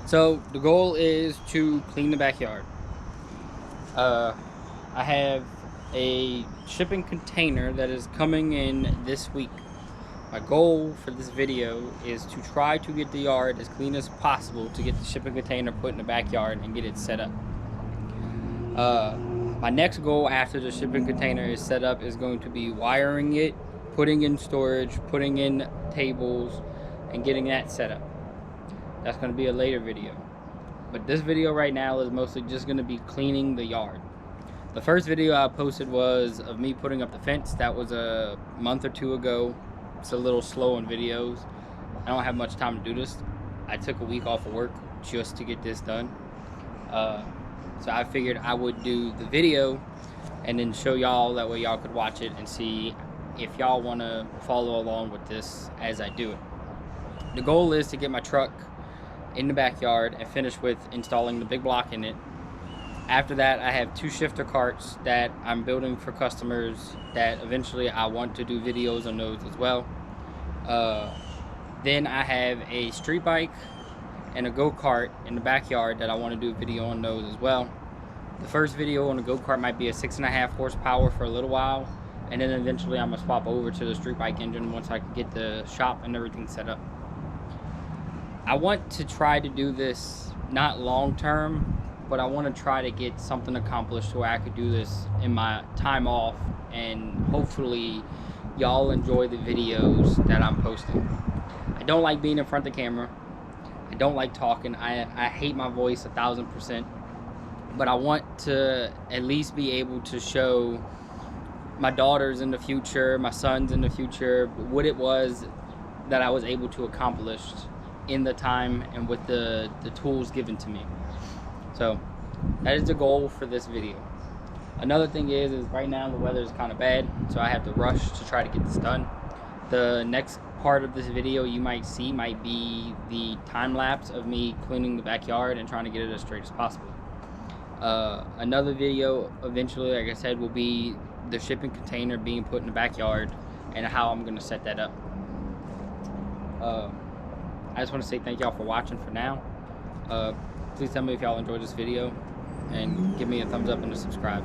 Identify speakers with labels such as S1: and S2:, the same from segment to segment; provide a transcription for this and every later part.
S1: So the goal is to clean the backyard. I have a shipping container that is coming in this week. My goal for this video is to try to get the yard as clean as possible to get the shipping container put in the backyard and get it set up. My next goal after the shipping container is set up is going to be wiring it, putting in storage, putting in tables, and getting that set up. That's going to be a later video. But this video right now is mostly just going to be cleaning the yard. The first video I posted was of me putting up the fence. That was a month or two ago. It's a little slow on videos. I don't have much time to do this. I took a week off of work just to get this done. So I figured I would do the video and then show y'all, that way y'all could watch it and see if y'all want to follow along with this as I do it. The goal is to get my truck in the backyard and finish with installing the big block in it. After that, I have 2 shifter carts that I'm building for customers that eventually I want to do videos on those as well. Then I have a street bike and a go-kart in the backyard that I want to do a video on those as well. The first video on the go-kart might be a 6.5 horsepower for a little while, and then eventually I'm gonna swap over to the street bike engine once I can get the shop and everything set up. I want to try to do this not long term, but I want to try to get something accomplished where I could do this in my time off, and hopefully y'all enjoy the videos that I'm posting. I don't like being in front of the camera. I don't like talking. I hate my voice 1000%, but I want to at least be able to show my daughters in the future, my sons in the future, what it was that I was able to accomplish in the time and with the tools given to me. So that is the goal for this video. Another thing is right now the weather is kind of bad, so I have to rush to try to get this done. The next part of this video you might see might be the time lapse of me cleaning the backyard and trying to get it as straight as possible. Another video eventually, like I said, will be the shipping container being put in the backyard and how I'm going to set that up. I just want to say thank y'all for watching for now. Please tell me if y'all enjoyed this video and give me a thumbs up and a subscribe.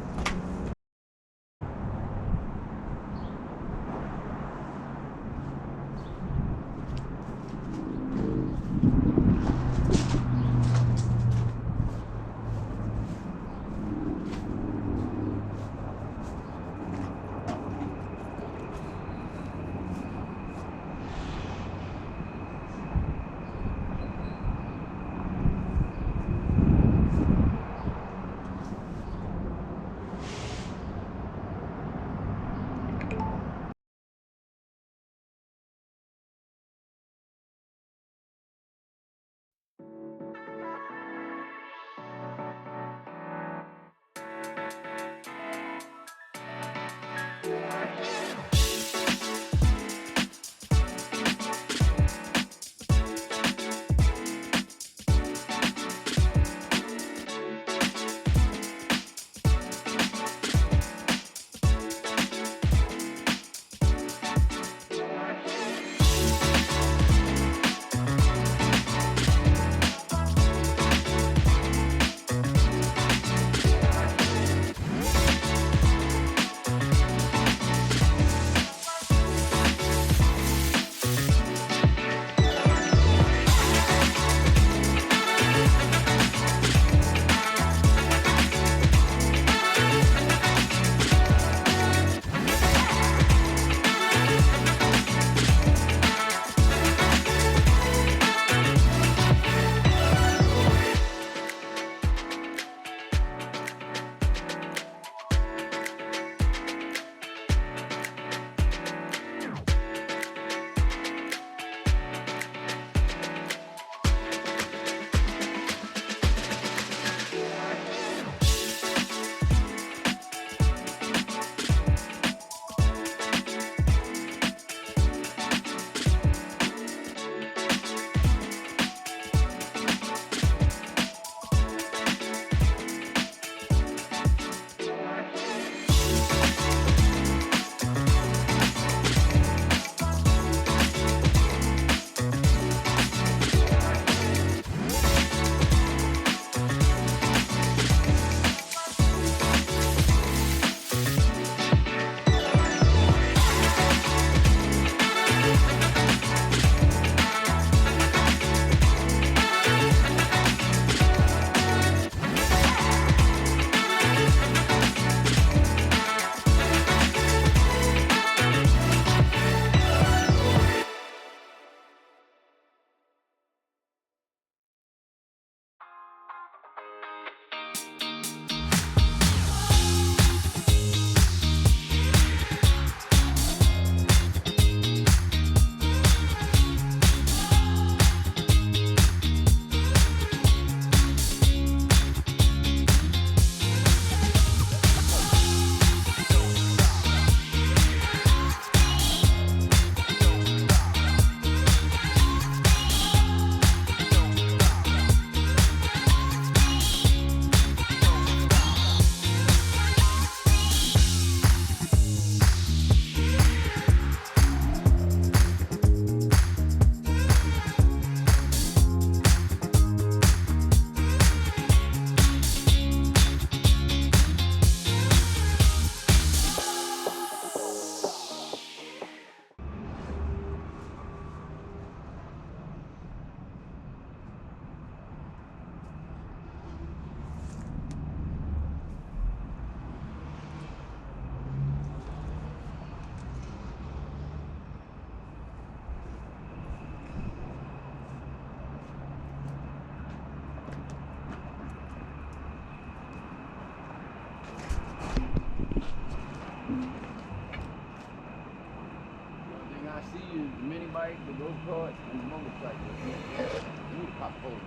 S2: see is the mini bike, the go-kart, and the motorcycle. You need to pop a hole in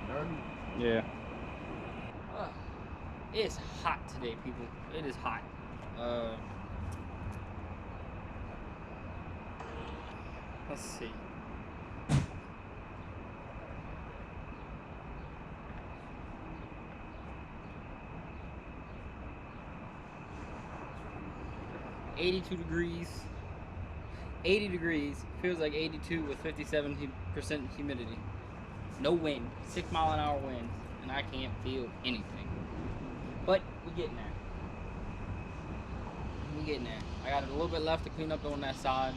S2: that bitch.
S1: Yeah. It's hot today, people. It is hot. Let's see. $82 degrees. 80 degrees. Feels like 82 with 57% humidity. No wind. 6-mile-an-hour winds. And I can't feel anything. But we're getting there. We're getting there. I got a little bit left to clean up on that side.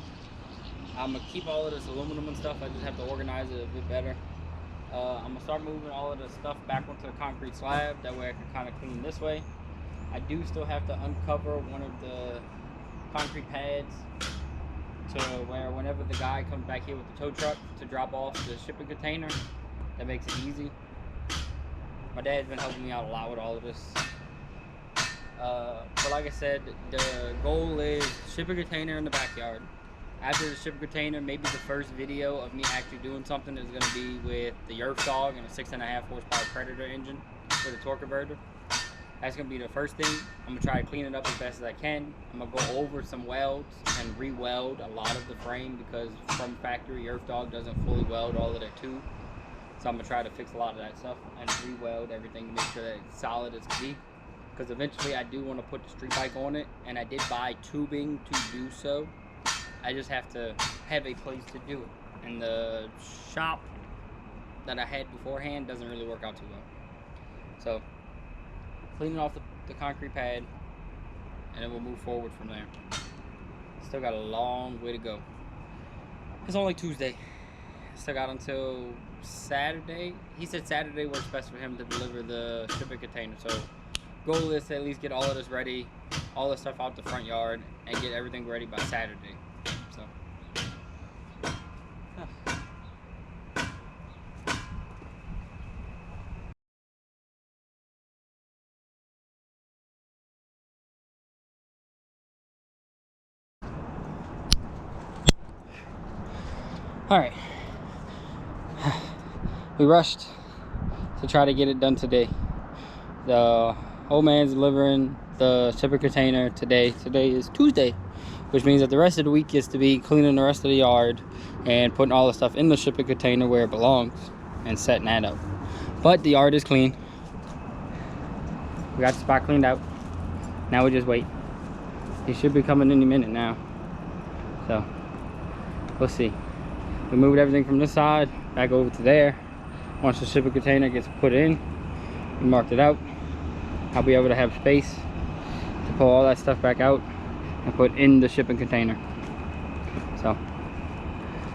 S1: I'm gonna keep all of this aluminum and stuff. I just have to organize it a bit better. I'm gonna start moving all of the stuff back onto the concrete slab. That way I can kind of clean this way. I do still have to uncover one of the concrete pads to where whenever the guy comes back here with the tow truck to drop off the shipping container, that makes it easy. My dad's been helping me out a lot with all of this. But like I said, the goal is shipping container in the backyard. After the shipping container, maybe the first video of me actually doing something is going to be with the Yerf Dog and a 6.5 horsepower Predator engine with a torque converter. That's going to be the first thing. I'm going to try to clean it up as best as I can. I'm going to go over some welds and re-weld a lot of the frame because from factory, Yerf Dog doesn't fully weld all of their tube. So I'm going to try to fix a lot of that stuff and re-weld everything to make sure that it's solid as can be. Because eventually I do want to put the street bike on it, and I did buy tubing to do so. I just have to have a place to do it. And the shop that I had beforehand doesn't really work out too well. So, cleaning off the concrete pad, and then we'll move forward from there. Still got a long way to go. It's only Tuesday. Still got until Saturday. He said Saturday works best for him to deliver the shipping container. So, goal is to at least get all of this ready, all the stuff out the front yard, and get everything ready by Saturday. So. All right. We rushed to try to get it done today. The old man's delivering the shipping container today. Today is Tuesday, which means that the rest of the week is to be cleaning the rest of the yard and putting all the stuff in the shipping container where it belongs and setting that up. But the yard is clean. We got the spot cleaned out. Now we just wait. He should be coming any minute now. So we'll see. We moved everything from this side back over to there. Once the shipping container gets put in, we marked it out. I'll be able to have space to pull all that stuff back out and put in the shipping container. So,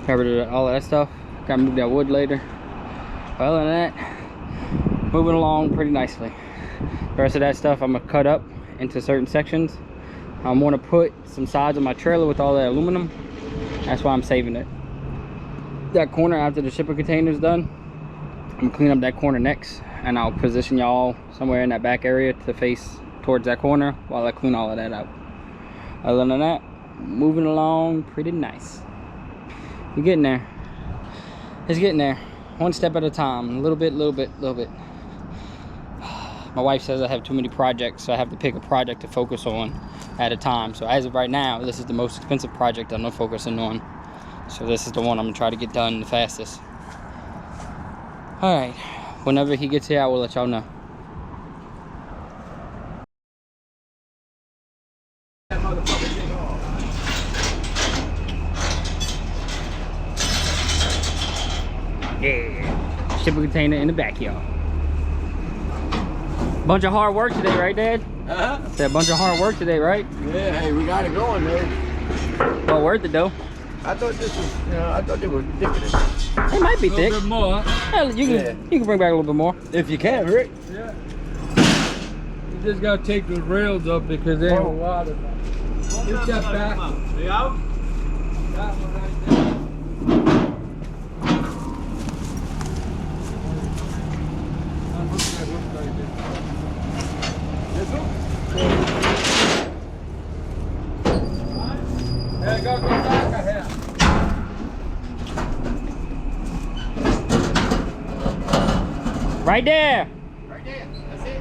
S1: covered all of that stuff. Gotta move that wood later. But other than that, moving along pretty nicely. The rest of that stuff I'm gonna cut up into certain sections. I want to put some sides of my trailer with all that aluminum. That's why I'm saving it. That corner after the shipping container is done, I'm gonna clean up that corner next, and I'll position y'all somewhere in that back area to face towards that corner while I clean all of that out. Other than that, moving along pretty nice. We're getting there. It's getting there, one step at a time, little bit. My wife says I have too many projects, so I have to pick a project to focus on at a time. So as of right now, this is the most expensive project I'm focusing on. So this is the one I'm gonna try to get done the fastest. All right, whenever he gets here, I will let y'all know. Yeah, shipping container in the backyard. Bunch of hard work today, right, Dad? Said a bunch of hard work today, right?
S2: Yeah, hey, we got it going, man.
S1: Well, worth it though.
S2: I thought this was, I thought they were thicker than this.
S1: It might be thick.
S3: A little bit more.
S1: Hell, you can bring back a little bit more.
S2: If you can, Rick.
S3: Yeah. You just gotta take the rails up because they have water. Get that back. They out? That one right there. Yeah, go back ahead.
S1: Right there.
S2: Right there. That's it.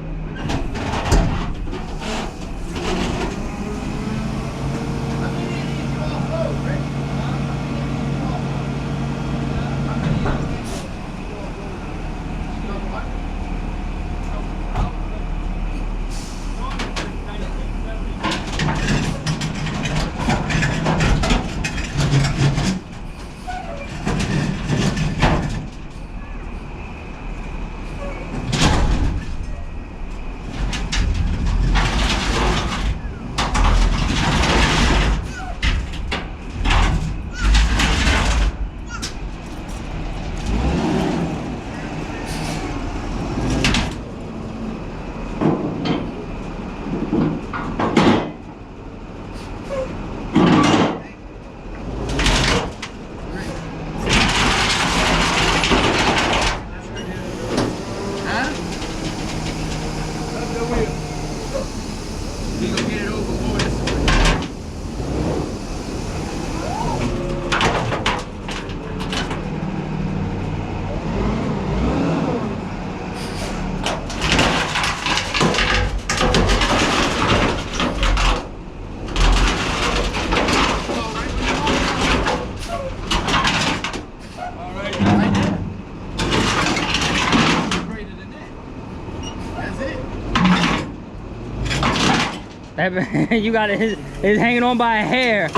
S1: You got it. It's hanging on by a hair.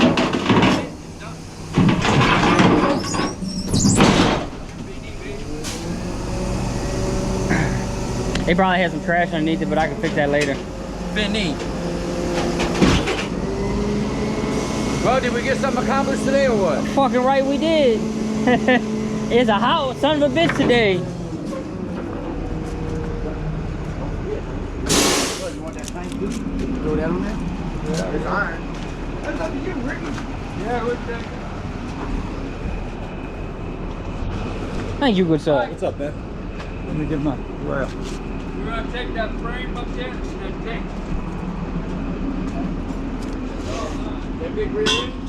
S1: They probably had some trash underneath it, but I can fix that later.
S3: Vinny. Well, did we get something accomplished today or what?
S1: Fucking right we did. It's a hot son of a bitch today.
S2: What, you want that tank too? Throw that on there?
S3: Yeah.
S2: It's iron. That's up to you, Ricky.
S3: Yeah, we'll take it.
S1: Thank you, good sir.
S3: What's up, man? Let me get my rail. We're gonna take that frame up there and take. That big rig?